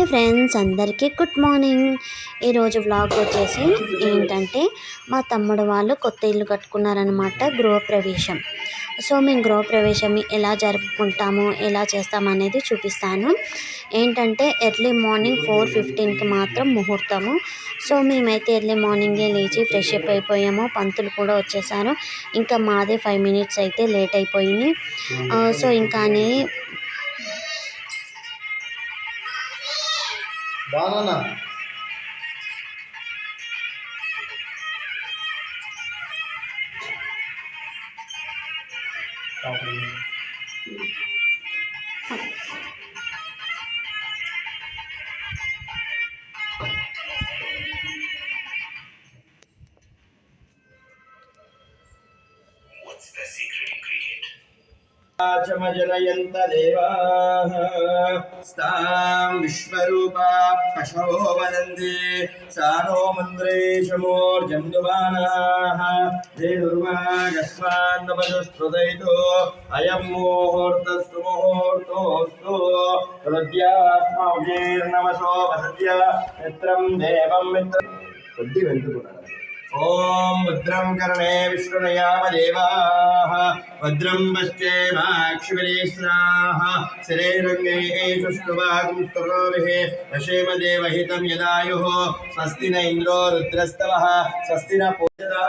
Hi friends, అందరికీ good morning. ఈరోజు vlog వచ్చేసి ఏంటంటే మా తమ్ముడు వాళ్ళు కొత్త ఇల్లు కట్టుకున్నారనమాట, గృహప్రవేశం. సో మేము గృహప్రవేశం ఎలా జరుపుకుంటాము, ఎలా చేస్తామనేది చూపిస్తాను. ఏంటంటే ఎర్లీ మార్నింగ్ 4:15కి మాత్రం ముహూర్తము. సో మేమైతే ఎర్లీ మార్నింగే లేచి ఫ్రెష్ అప్ అయిపోయాము. పంతులు కూడా వచ్చేసారు. ఇంకా మాదే 5 minutes అయితే లేట్ అయిపోయింది. సో ఇంకా బానా जनयन्त देवाः स्तां विश्वरूपा पशवो वदन्ति सा नो मन्त्रेशमोर्जन्दुबाणाः धेनुर्वागस्मान्नपजुष्टुदयितो अयं मुहूर्तस्तु मुहूर्तोऽस्तु हृद्यात्मौजेर्नमसो वसत्य मित्रं देवं मित्रं बुद्धि वेन्तुकुणाः ओम भद्रं कर्णे विष्णुयाम देवाः भद्रं पश्येमाक्षिपरीश्राः शरीरङ्गैः वशेम देवहितं यदायुः स्वस्ति न इंद्रो रुद्रस्तवः स्वस्ति न पूजतः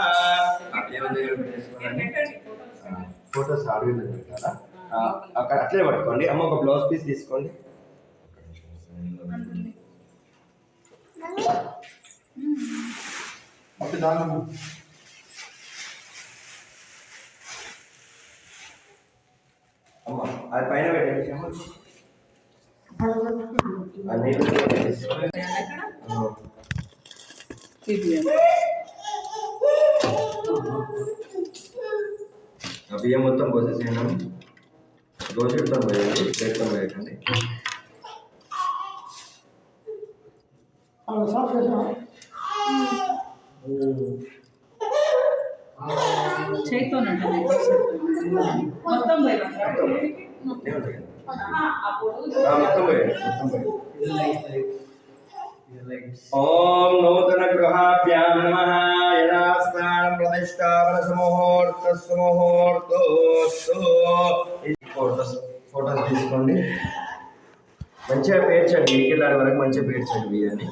फोटोस ఆడియోలో పెట్టాలా అక్కడ అట్లే పట్టుకోండి అమ్మ ఒక బ్లౌజ్ పీస్ తీసుకోండి ఓకే దాని అమ్మ అది పైన పెట్టండి బియ్యం మొత్తం పోసేసేయండి దోశతో పోయండి చేతితో పోయకండి ओम नूतन गृहाभ्यां नमः यदास्थानं प्रतिष्ठापनसमुहूर्तस्तु मुहूर्तोऽस्तु फोटोस తీసుకోండి మంచిగా పేర్చండి ఇంటికి వరకు మంచిగా పేర్చండి బియ్యాన్ని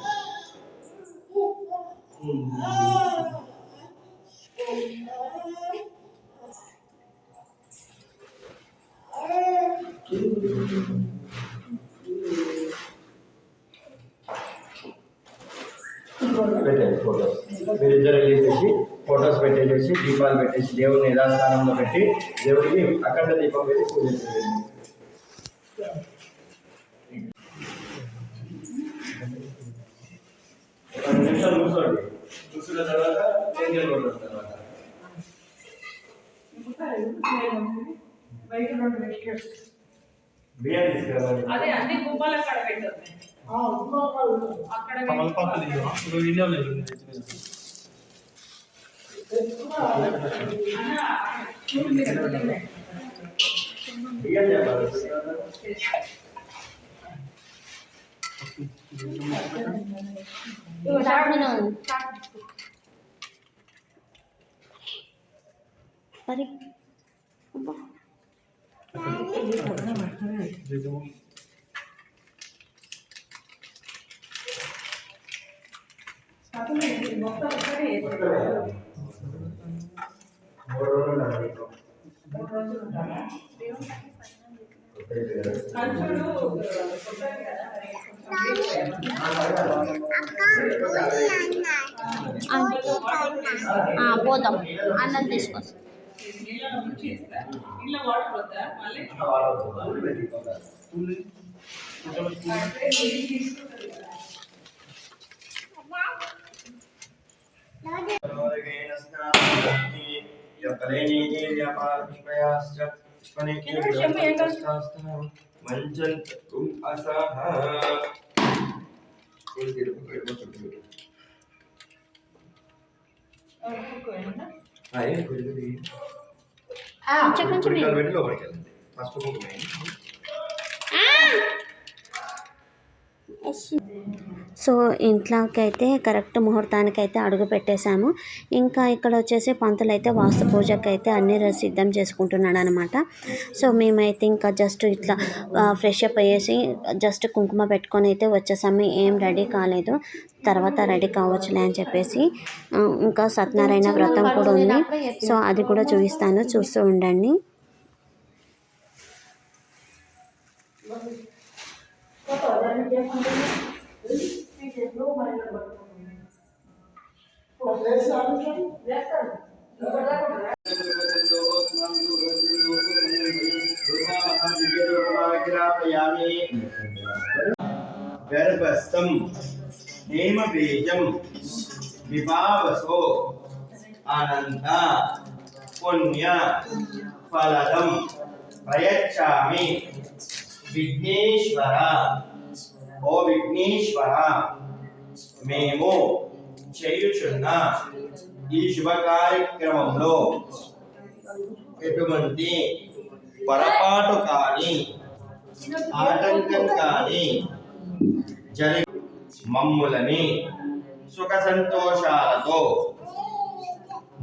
పెట్టండి ఫోటోస్ మీరిద్దరు వెళ్ళేసి ఫోటోస్ పెట్టేసేసి దీపాలు పెట్టేసి దేవుడిని యథాస్థానంలో పెట్టి దేవుడికి అఖండ దీపం పెట్టి పూజ చేయండి నిమిషాలు కూర్చోండి కూర్చున్న తర్వాత చేంజర్ కొట్టిన తర్వాత బియ్యం తీసుకురావాలి అదే అన్ని గుమ్మాల అక్కడ పెట్టండి పోదాం అన్నం తీసుకొస్తాం సో ఇంట్లోకి అయితే కరెక్ట్ ముహూర్తానికి అయితే అడుగు పెట్టేశాము. ఇంకా ఇక్కడ వచ్చేసి పంతులు అయితే వాస్తు పూజకి అయితే అన్ని సిద్ధం చేసుకుంటున్నాడు అనమాట. సో మేమైతే ఇంకా జస్ట్ ఇట్లా ఫ్రెష్ అప్ అయ్యేసి జస్ట్ కుంకుమ పెట్టుకొని అయితే వచ్చేసాము. ఏం రెడీ కాలేదు, తర్వాత రెడీ కావచ్చులే అని చెప్పేసి. ఇంకా సత్యనారాయణ వ్రతం కూడా ఉంది, సో అది కూడా చూపిస్తాను, చూస్తూ ఉండండి. గర్భస్థం హేమబీజం విభావసో అనంత పుణ్య ఫలదం ప్రయచ్చామి విఘ్నేశ్వర. ఓ విఘ్నేశ్వర, మేము చేయుచున్న ఈ శుభ కార్యక్రమంలో ఎటువంటి పొరపాటు కానీ ఆటంకం కానీ జరిగి మమ్ములని సుఖ సంతోషాలతో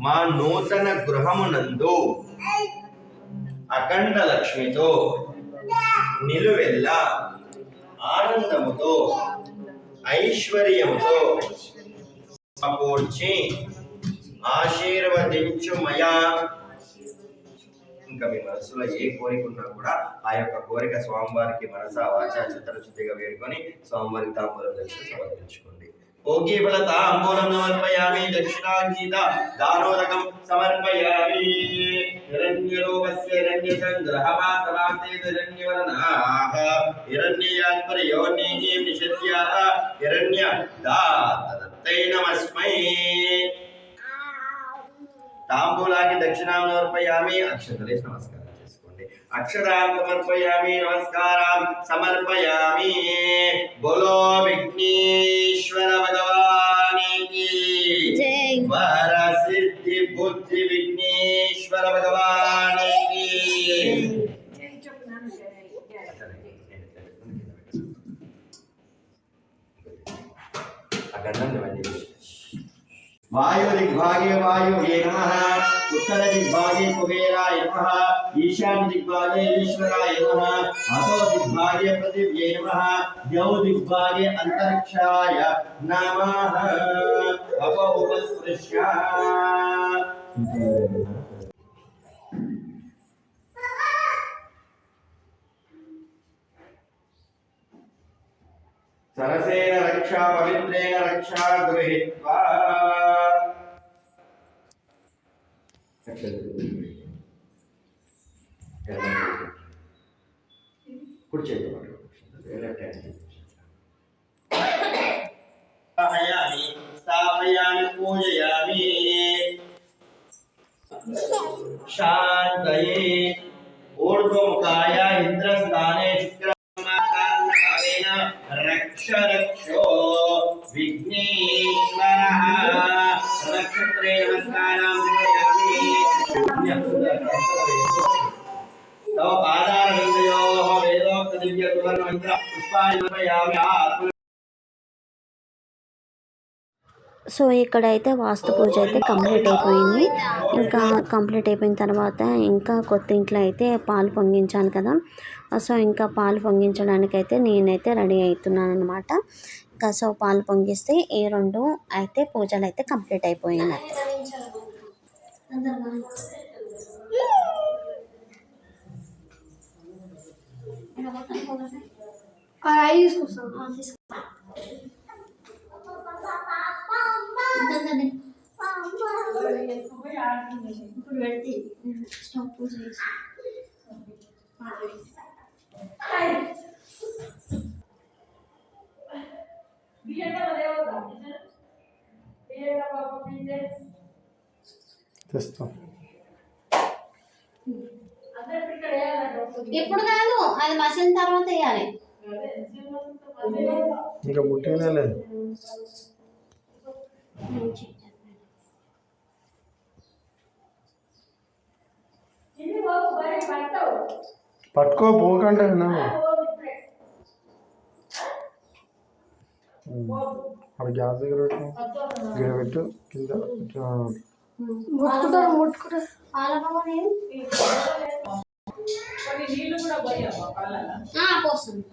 మా నూతన గృహమునందు అఖండ లక్ష్మితో నిలువెల్ల ఆనందముతో ఐశ్వర్యముతో సమకూర్చి ఆశీర్వదించుమయా. ఇంకా మీ మనసులో ఏ కోరిక ఉన్నా కూడా ఆ యొక్క కోరిక స్వామివారికి మనసా వాచా చిత్తశుద్ధిగా వేడుకొని స్వామివారికి తాంబూలం దక్షిణ సమర్పించుకోండి. భోగీఫల తాంబూలం సమర్పయామి, దక్షిణాగీత దానోదకం సమర్పయామి. హిరణ్యరూపస్య హిరణ్యచంద్రహవాసవాసే హిరణ్యవర్ణాః హిరణ్యయాత్పర్యోన్యైః నిషద్యాః హిరణ్యదాతదత్తై నమస్మై. తాంబూలాన్ని దక్షిణాం సమర్పయామి, అక్షతలేసి నమస్కారం చేసుకోండి. అక్షరాం సమర్పయామి, నమస్కారం సమర్పయామి. బోలో విఘ్నేశ్వర భగవానికి జై. వర సిద్ధి బుద్ధి విఘ్నేశ్వర భగవానికి. वायुर्दिग्भागे वायुवे नमः, उत्तरदिग्भागे कुबेराय नमः, ईशान्यदिग्भागे ईश्वराय नमः, अधो दिग्भागे पृथिव्यै नमः, द्यौर्दिग्भागे अंतरिक्षाय नमः. उपस्पृश्य सरसेन रक्षा पवित्रेण रक्षा गृहीत्वा स्थापयामि पूजयामि शान्तये ऊर्ध्वमुखाय इन्द्रस्थाने रक्ष रक्षो विघ्नेश्वरः. नक्षत्रे नमस्कारां तव पादारविन्दयोः वेदोक्त दिव्य सुवर्ण मंत्र पुष्पाणि समर्पयामि. సో ఇక్కడైతే వాస్తు పూజ అయితే కంప్లీట్ అయిపోయింది. ఇంకా కంప్లీట్ అయిపోయిన తర్వాత ఇంకా కొత్త ఇంట్లో అయితే పాలు పొంగించాను కదా, సో ఇంకా పాలు పొంగించడానికైతే నేనైతే రెడీ అవుతున్నాను అనమాట. ఇంకా సో పాలు పొంగిస్తే ఈ రెండు అయితే పూజలు అయితే కంప్లీట్ అయిపోయినాయి. ఇప్పుడు పెడితే స్టవ్ పూజ చేసి ఇప్పుడు కాదు, అది మసిన తర్వాత వేయాలి. ఇంకా ముట్టేనే లేదు. పట్టుకో పోకంటే అక్కడ గ్యాస్ దగ్గర పెట్టు, గిడ పెట్టు కింద ముట్టుకుంటారు పోస్తుంది.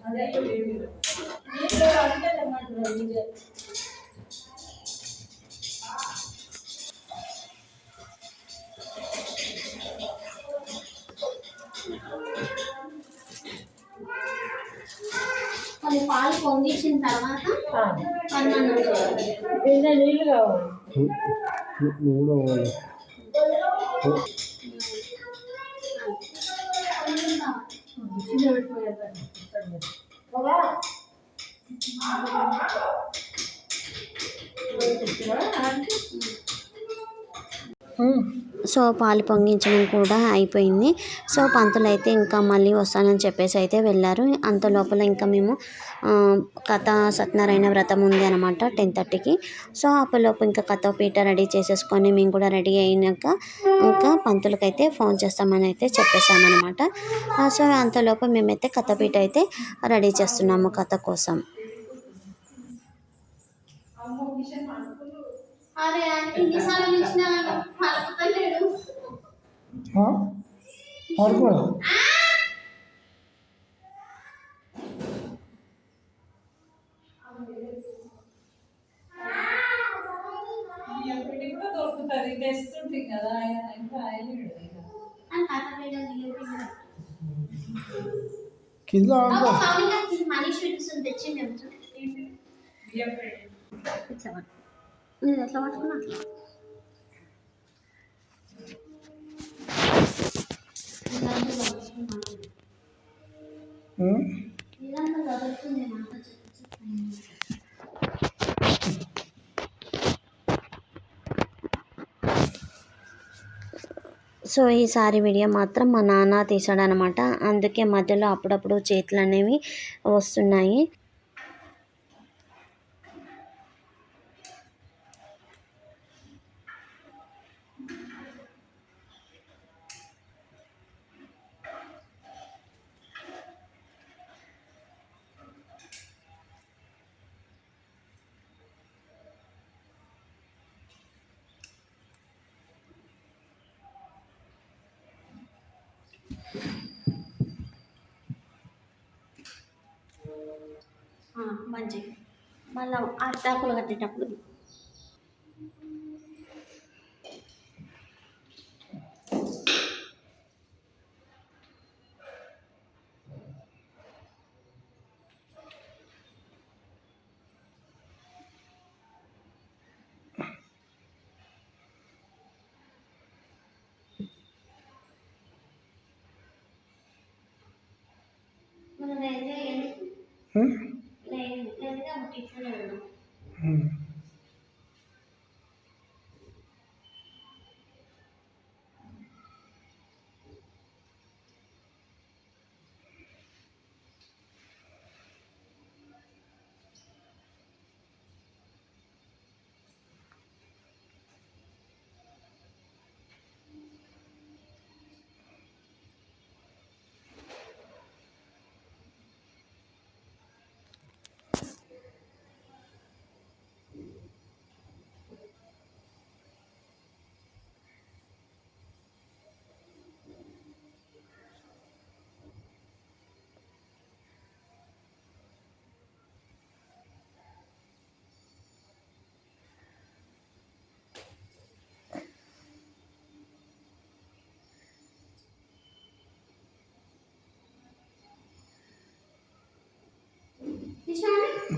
కొన్ని పాలు పొంగించిన తర్వాత నీళ్ళు కావాలి. మూడో వాళ్ళు సో పాలు పొంగించడం కూడా అయిపోయింది. సో పంతులు అయితే ఇంకా మళ్ళీ వస్తానని చెప్పేసి అయితే వెళ్ళారు. అంత లోపల ఇంకా మేము కథ సత్యనారాయణ వ్రతం ఉంది అనమాట 10:30కి. సో అప్పటిలోపు ఇంకా కథపీట రెడీ చేసేసుకొని మేము కూడా రెడీ అయినాక ఇంకా పంతులకైతే ఫోన్ చేస్తామని అయితే చెప్పేసామన్నమాట. సో అంతలోపు మేమైతే కథపీట అయితే రెడీ చేస్తున్నాము కథ కోసం. అరే ఎన్నిసార్లు ఇచ్చిన పలుకుతలేడు. ఆడుకోడా దొరుకుతుంది తెస్తుంటే కదా కింద మనీష్ తెచ్చింది ఎట్లా పట్టుకున్నా సో ఈసారి వీడియో మాత్రం మా నాన్న తీసాడనమాట. అందుకే మధ్యలో అప్పుడప్పుడు చేతులు అనేవి వస్తున్నాయి. మంచిగా మళ్ళీ అరిటాకులు కట్టేటప్పుడు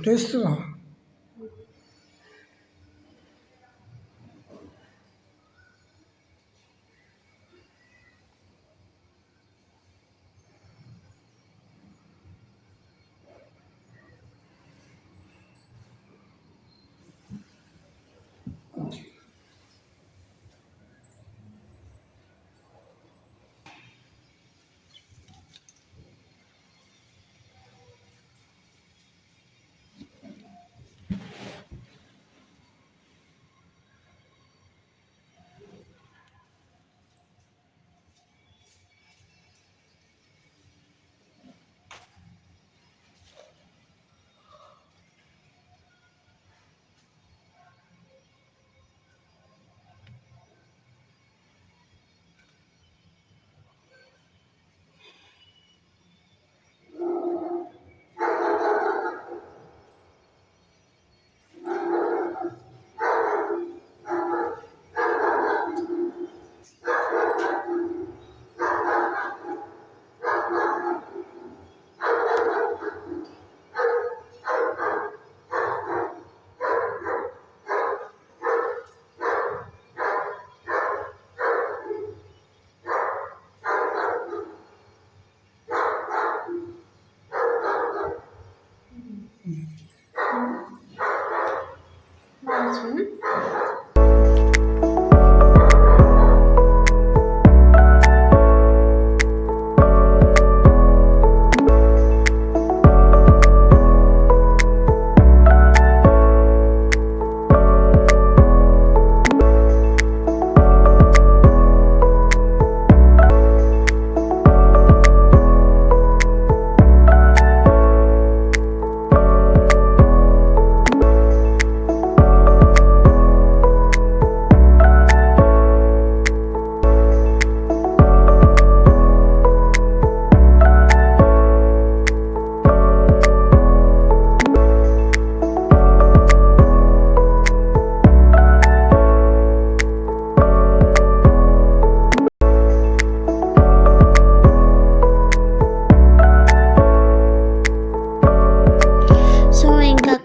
చేస్తున్నా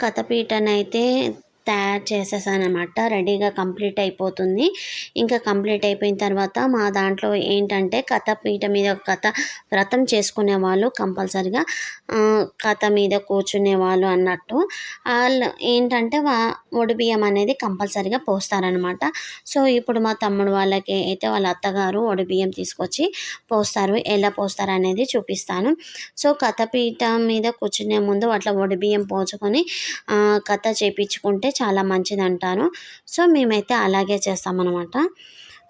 కథపీటనైతే తయారు చేసేసానమాట. రెడీగా కంప్లీట్ అయిపోతుంది. ఇంకా కంప్లీట్ అయిపోయిన తర్వాత మా దాంట్లో ఏంటంటే కథపీట మీద వ్రతం చేసుకునే వాళ్ళు కంపల్సరిగా కథ మీద కూర్చునే వాళ్ళు అన్నట్టు. వాళ్ళు ఏంటంటే ఒడిబియ్యం అనేది కంపల్సరిగా పోస్తారనమాట. సో ఇప్పుడు మా తమ్ముడు వాళ్ళకి అయితే వాళ్ళ అత్తగారు ఒడిబియ్యం తీసుకొచ్చి పోస్తారు. ఎలా పోస్తారు అనేది చూపిస్తాను. సో కథపీట మీద కూర్చునే ముందు అట్లా ఒడిబియ్యం పోసుకొని కథ చేపించుకుంటే చాలా మంచిది అంటారు. సో మేమైతే అలాగే చేస్తామన్నమాట.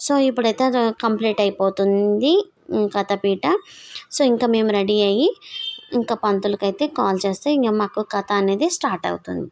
సో ఇప్పుడైతే కంప్లీట్ అయిపోతుంది కథపీట. సో ఇంకా మేము రెడీ అయ్యి ఇంకా పంతులకైతే కాల్ చేస్తే ఇంకా మాకు కథ అనేది స్టార్ట్ అవుతుంది.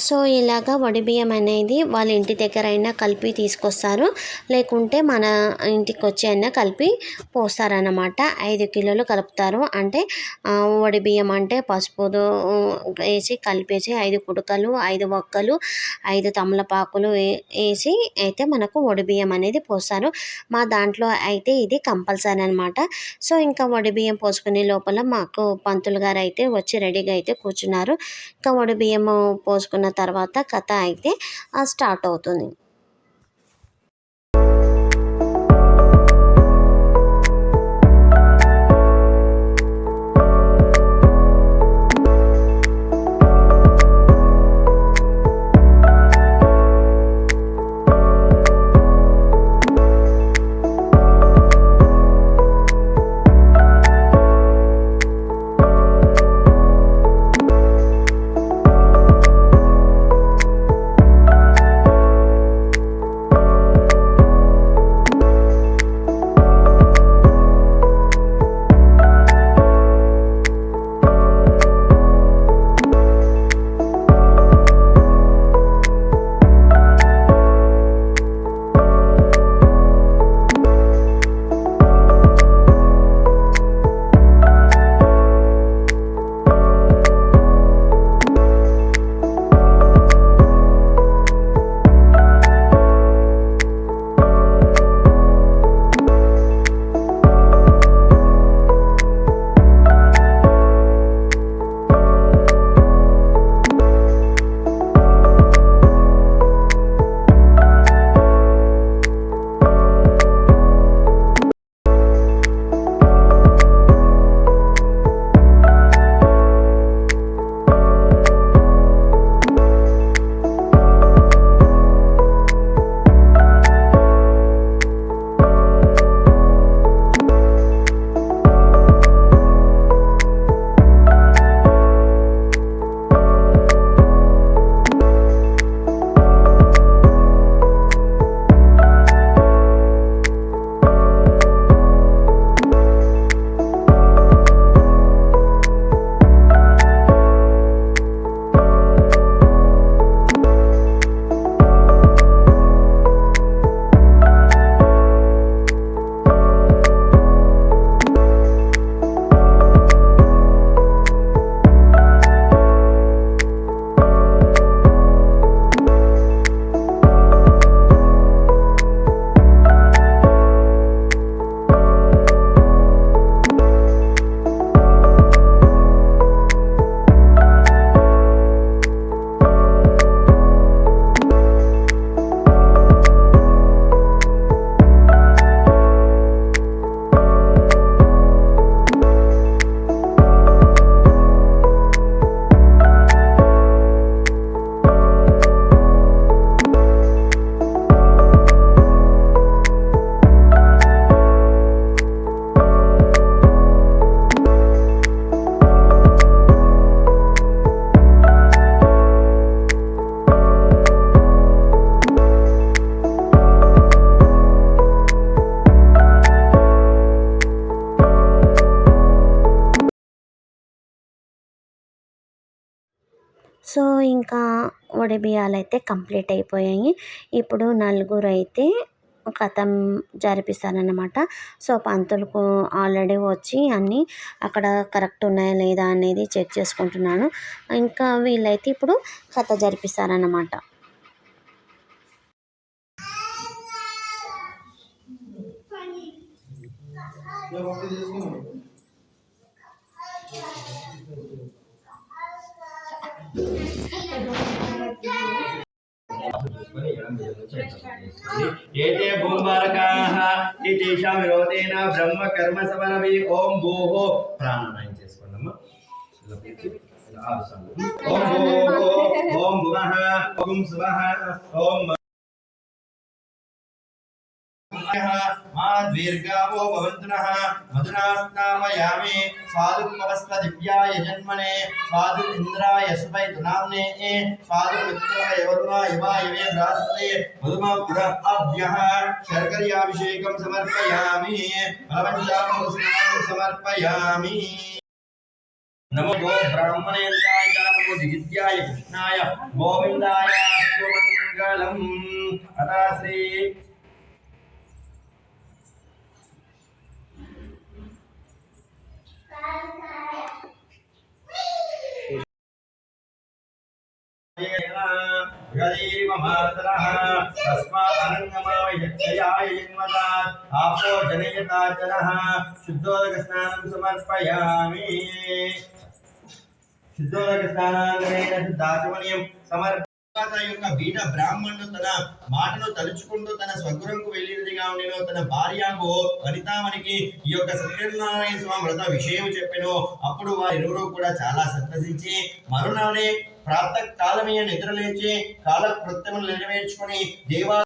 సో ఇలాగా వడిబియ్యం అనేది వాళ్ళ ఇంటి దగ్గర అయినా కలిపి తీసుకొస్తారు, లేకుంటే మన ఇంటికి వచ్చి అయినా కలిపి పోస్తారన్నమాట. 5 కిలోలు కలుపుతారు. అంటే వడిబియ్యం అంటే పసుపు వేసి కలిపేసి 5 కుడకలు, 5 వక్కలు, 5 తమలపాకులు వేసి అయితే మనకు వడిబియ్యం అనేది పోస్తారు. మా దాంట్లో అయితే ఇది కంపల్సరీ అనమాట. సో ఇంకా వడిబియ్యం పోసుకునే లోపల మాకు పంతులు గారు అయితే వచ్చి రెడీగా అయితే కూర్చున్నారు. ఇంకా వడిబియ్యం పోసుకున్న తర్వాత కథ అయితే స్టార్ట్ అవుతుంది. సో ఇంకా వడిబియ్యాలు అయితే కంప్లీట్ అయిపోయాయి. ఇప్పుడు నలుగురు అయితే కథం జరిపిస్తారనమాట. సో పంతులకు ఆల్రెడీ వచ్చి అన్నీ అక్కడ కరెక్ట్ ఉన్నాయా లేదా అనేది చెక్ చేసుకుంటున్నాను. ఇంకా వీళ్ళైతే ఇప్పుడు కథ జరిపిస్తారన్నమాట. ఏతే భూంబారకాః తేషాం విరోధేన బ్రహ్మ కర్మ సమనవి ఓం భూః ప్రాణాయామం చేసుకోండమ్మా. ఓం భూః ఓం భువః ఓం స్వః ఓం మా దీర్ఘావో భవంతునః మధునా స్నామయామి స్వాదుమవస్వ దివ్యాయ జన్మనే స్వాదు ఇంద్రాయ సుపైతునామ్నే స్వాదు మిత్రాయ వరుణాయ వాయవే బృహస్పతే మధుమాపుర అభ్యః శర్కర్యాభిషేకం సమర్పయామి ఫలపంచామృతస్నానం సమర్పయామి. నమో గో బ్రాహ్మణేంద్రాయ నమో దివ్యాయ కృష్ణాయ గోవిందాయ మంగళం. అదా శ్రీ శుద్ధోదక స్నానం సమర్పయామి. శుద్ధోదక స్నానాంగనేన శుద్ధాచమనీయం సమర్ప యొక్క బీద బ్రాహ్మణుడు తన మాటను తలుచుకుంటూ తన స్వగృహంకు వెళ్ళినదిగా ఉండేను. తన భార్యకు వనితామణికి ఈ యొక్క సత్యనారాయణ స్వామి వ్రత విషయం చెప్పెను. అప్పుడు వారిరువురు కూడా చాలా సంతసించి మరునాడే ప్రాతః కాలమే నిద్రలేచి కాలకృత్యములు నెరవేర్చుకొని దేవా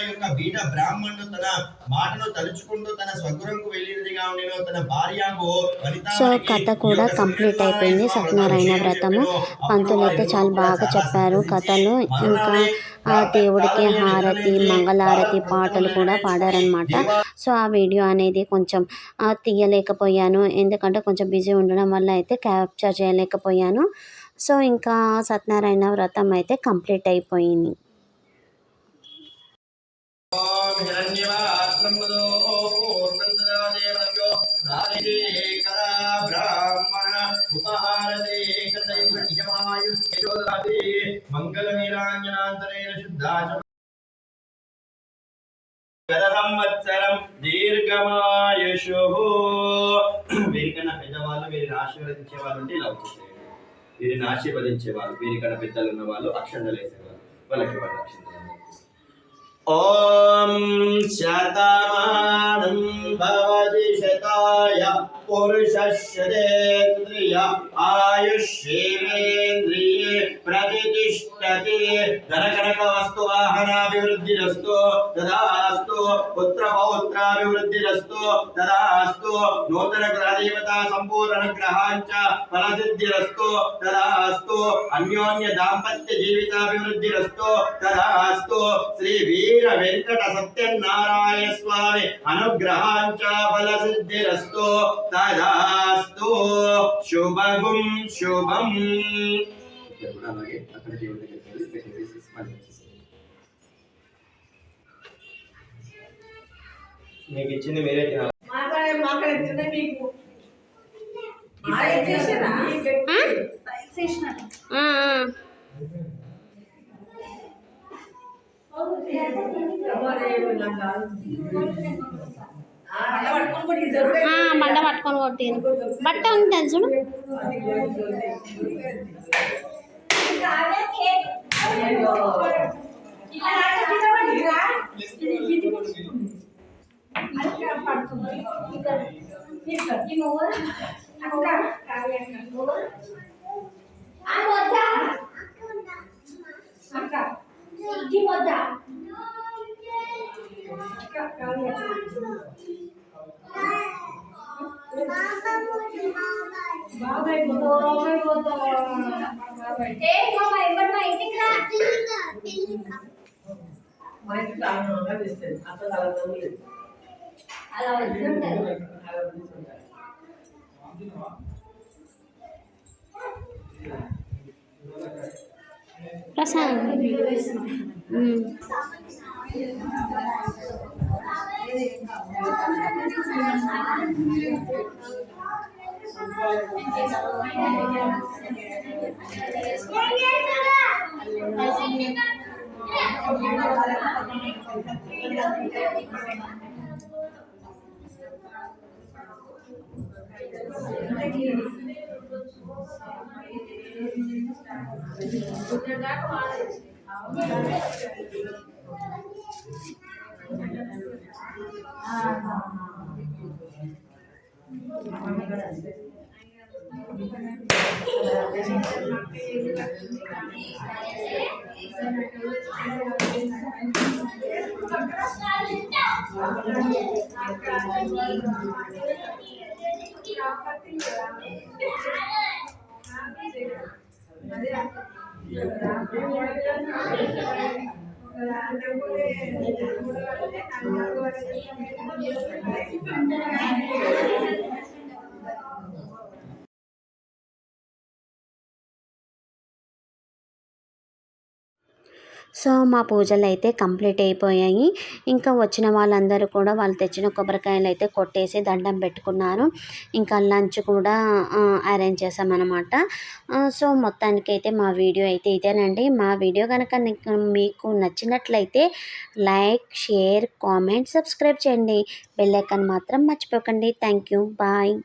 యొక్క బీద బ్రాహ్మణుడు తన మాటను తలుచుకుంటూ తన స్వగృహంకు వెళ్ళినదిగా ఉండేను. తన భార్యకు సో కథ కూడా కంప్లీట్ అయిపోయింది. సత్యనారాయణ వ్రతము పంతులు అయితే చాలా బాగా చెప్పారు కథలు. ఇంకా ఆ దేవుడికి హారతి మంగళారతి పాటలు కూడా పాడారనమాట. సో ఆ వీడియో అనేది కొంచెం తీయలేకపోయాను, ఎందుకంటే కొంచెం బిజీ ఉండడం వల్ల అయితే క్యాప్చర్ చేయలేకపోయాను. సో ఇంకా సత్యనారాయణ వ్రతం అయితే కంప్లీట్ అయిపోయింది. ఓం హిరణ్యవాస్మదో పూర్ణందరాదేవనభ్యో నారికేకర బ్రాహ్మణ ఉపహారతే కథైర్యమాయుష్యోదాది మంగళమీరాంజనాంతరేణ శుద్ధాచ గత సంవత్సరం దీర్ఘమాయుషుః. వీరికన్నా పెద్దవాళ్ళు వీరిని ఆశీర్వదించే వాళ్ళు ఉంటే ఇలా వచ్చేసేయండి. వీరిని ఆశీర్వదించే వాళ్ళు, వీరికన్నా పెద్దలు ఉన్న వాళ్ళు అక్షంతలు వేసేవాళ్ళు, వాళ్ళకి వాళ్ళు అక్షంతలు. ఓం శతమానం భవతి శతాయ పురుషశతేంద్రియ ఆయుష్యేంద్రియే ప్రతిష్ఠతి. ధనకనక వస్తు వాహనాభివృద్ధిరస్తు తదాస్తు. పుత్ర పౌత్రాభివృద్ధిరస్తు తదాస్తు. నూతన గ్రహదేవత సంపూర్ణ గ్రహాంచ ఫలసిద్ధిరస్తు తదాస్తు. అన్యోన్య దాంపత్య జీవితాభివృద్ధిరస్తు తదాస్తు. శ్రీ వీర వెంకట సత్యనారాయణ స్వామి అనుగ్రహాంచ ఫలసిద్ధిరస్తు తదాస్తు. శుభం శుభం. అలాగే అక్కడ దేవుడి దగ్గరికి వెళ్ళి పెట్టేసి మీకు ఇచ్చింది మీరే తినాలి. బండ పట్టుకొని కొట్టింది. బట్ట ఉంటుంది చూడు. ప్రసాద్ సో మా పూజలు అయితే కంప్లీట్ అయిపోయాయి. ఇంకా వచ్చిన వాళ్ళందరూ కూడా వాళ్ళు తెచ్చిన కొబ్బరికాయలు అయితే కొట్టేసి దండం పెట్టుకున్నారు. ఇంకా లంచ్ కూడా అరేంజ్ చేసామన్నమాట. సో మొత్తానికైతే మా వీడియో అయితే ఇదేనండి. మా వీడియో కనుక మీకు నచ్చినట్లయితే లైక్, షేర్, కామెంట్, సబ్స్క్రైబ్ చేయండి. బెల్ ఐకాన్ మాత్రం మర్చిపోకండి. Thank you. బాయ్.